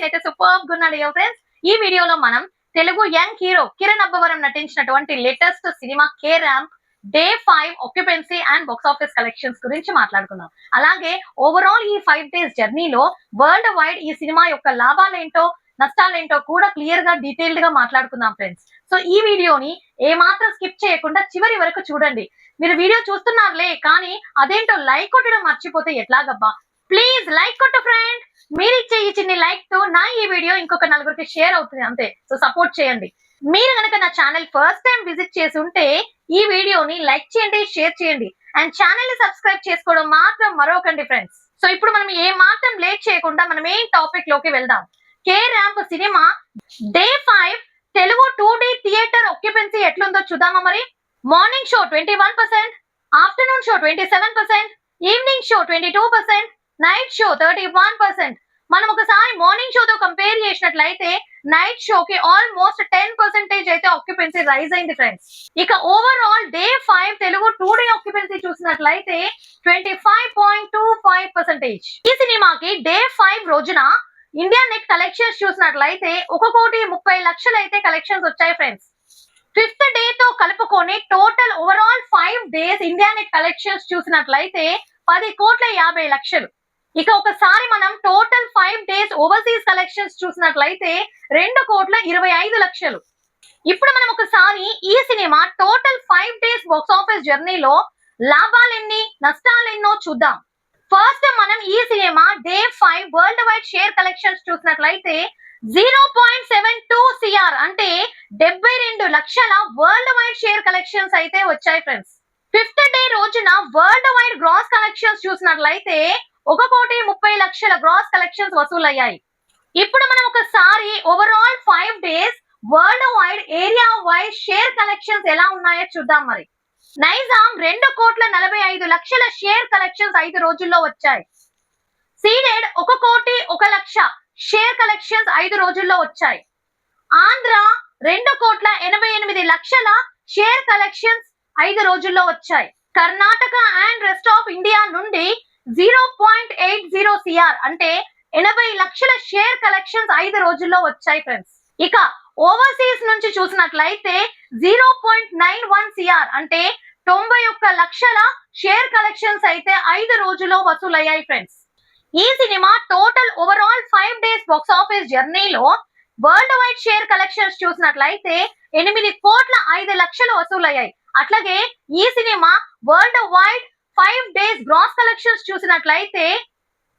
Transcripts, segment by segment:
నేనైతే సూపర్ గా ఉన్నాను ఫ్రెండ్స్. ఈ వీడియోలో మనం తెలుగు యంగ్ హీరో కిరణ్ అబ్బవరం నటించినటువంటి latest cinema K ramp day 5 occupancy and box office collections గురించి మాట్లాడుకుందాం. అలాగే ఓవరాల్ ఈ 5 డేస్ జర్నీలో వరల్డ్ వైడ్ ఈ సినిమా యొక్క లాభాలేంటో నష్టాలేంటో కూడా క్లియర్ గా డీటెయిల్డ్ గా మాట్లాడుకుందాం ఫ్రెండ్స్. సో ఈ వీడియోని ఏమాత్రం స్కిప్ చేయకుండా చివరి వరకు చూడండి. మీరు వీడియో చూస్తున్నారులే కానీ అదేంటో లైక్ కొట్టడం మర్చిపోతే ఎట్లాగబ్బా. ప్లీజ్ లైక్ కొట్టు ఫ్రెండ్. మీరు ఇచ్చే ఈ చిన్న లైక్ తో నా ఈ వీడియో ఇంకొక నలుగురికి షేర్ అవుతుంది అంతే. సో సపోర్ట్ చేయండి. మీరు కనుక నా ఛానల్ ఫస్ట్ టైం విజిట్ చేసి ఉంటే ఈ వీడియోని లైక్ చేయండి, షేర్ చేయండి అండ్ ఛానల్ ని సబ్స్క్రైబ్ చేసుకోవడం మాత్రం మరొకండి ఫ్రెండ్స్. సో ఇప్పుడు మనం ఏ మాత్రం లేట్ చేయకుండా మనం మెయిన్ టాపిక్ లోకి వెళ్దాం. K ramp cinema day 5 Telugu 2D theatre occupancy ఎట్లుందో చూద్దామా మరి. Morning show 21%, afternoon show 27%, evening show 22%, night show 31%. మనం ఒకసారి మార్నింగ్ షోతో కంపేర్ చేసినట్లయితే నైట్ షోకి ఆల్మోస్ట్ 10% అయితే ఆక్యుపెన్సీ రైజ్ అయింది ఫ్రెండ్స్. ఇక overall day 5 Telugu 2D occupancy చూసినట్లయితే 25.25%. ఈ సినిమాకి డే 5 రోజున ఇండియా నెట్ కలెక్షన్స్ చూసినట్లయితే 1,30,00,000 అయితే కలెక్షన్స్ వచ్చాయి ఫ్రెండ్స్. 5th డే తో కలుపుకొని total overall 5 days India net collections చూసినట్లయితే 10,50,00,000. ఇక ఒకసారి మనం టోటల్ 5 డేస్ ఓవర్సీస్ కలెక్షన్స్ చూసినట్లయితే 2,25,00,000. ఇప్పుడు మనం ఒకసారి ఈ సినిమా టోటల్ 5 డేస్ బాక్స్ ఆఫీస్ జర్నీలో లాభాలెన్ని నష్టాలెన్నో చూద్దాం. ఫస్ట్ మనం ఈ cinema day 5 world wide share collections చూసినట్లయితే 0.72 CR అంటే 72 లక్షల వరల్డ్ వైడ్ షేర్ కలెక్షన్స్ అయితే వచ్చాయి ఫ్రెండ్స్. 5th డే రోజున వరల్డ్ వైడ్ గ్రాస్ కలెక్షన్స్ చూసినట్లయితే 1,30,00,000 గ్రాస్ కలెక్షన్స్ వసూలయ్యాయి. ఇప్పుడు మనం ఒకసారి overall 5 days world wide area wide share collections ఎలా ఉన్నాయో చూద్దాం మరి. నైజాం 2,45,00,000 షేర్ కలెక్షన్స్ 5 రోజుల్లో వచ్చాయి. సీడెడ్ 1,01,00,000 షేర్ కలెక్షన్స్ 5 రోజుల్లో వచ్చాయి. ఆంధ్ర 2,88,00,000 షేర్ కలెక్షన్స్ 5 రోజుల్లో వచ్చాయి. Karnataka and rest of India నుండి 0.80 CR అంటే 80 లక్షల షేర్ కలెక్షన్స్ 5 రోజుల్లో వచ్చాయి ఫ్రెండ్స్. ఇక ఓవర్సీస్ నుంచి చూసినట్లయితే 0.91 CR అంటే 91 లక్షల షేర్ కలెక్షన్స్ అయితే 5 రోజుల్లో వసూలయ్యాయి ఫ్రెండ్స్. ఈ సినిమా total overall 5 days box office జర్నీలో వరల్డ్ వైడ్ షేర్ కలెక్షన్స్ చూసినట్లయితే 8,05,00,000 వసూలయ్యాయి. అట్లాగే ఈ సినిమా worldwide 5 days gross collections చూసినట్లయితే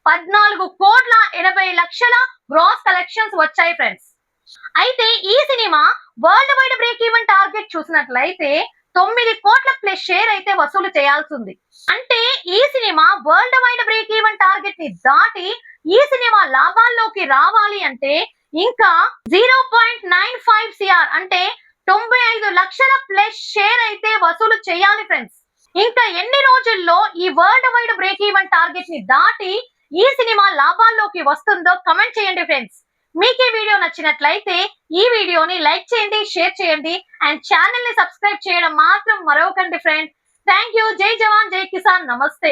14,80,00,000 గ్రాస్ కలెక్షన్స్ వచ్చాయి ఫ్రెండ్స్. అయితే ఈ సినిమా worldwide break even target చూసినట్లయితే 9 కోట్ల ప్లస్ షేర్ అయితే వసూలు చేయాల్సి ఉంది. అంటే ఈ సినిమా worldwide break even target ని దాటి ఈ సినిమా లాభాల్లోకి రావాలి అంటే ఇంకా 0.95 CR అంటే 95 లక్షల ప్లస్ షేర్ అయితే వసూలు చేయాలి ఫ్రెండ్స్. ఇంకా ఎన్ని రోజుల్లో ఈ world wide break even target ని దాటి ఈ సినిమా లాభాల్లోకి వస్తుందో కమెంట్ చేయండి ఫ్రెండ్స్. మీకు ఈ వీడియో నచ్చినట్లయితే ఈ వీడియోని లైక్ చేయండి, షేర్ చేయండి అండ్ ఛానల్ ని సబ్స్క్రైబ్ చేయడం మాత్రం మరొకండి ఫ్రెండ్. Thank you. జై జవాన్ జై కిసాన్. నమస్తే.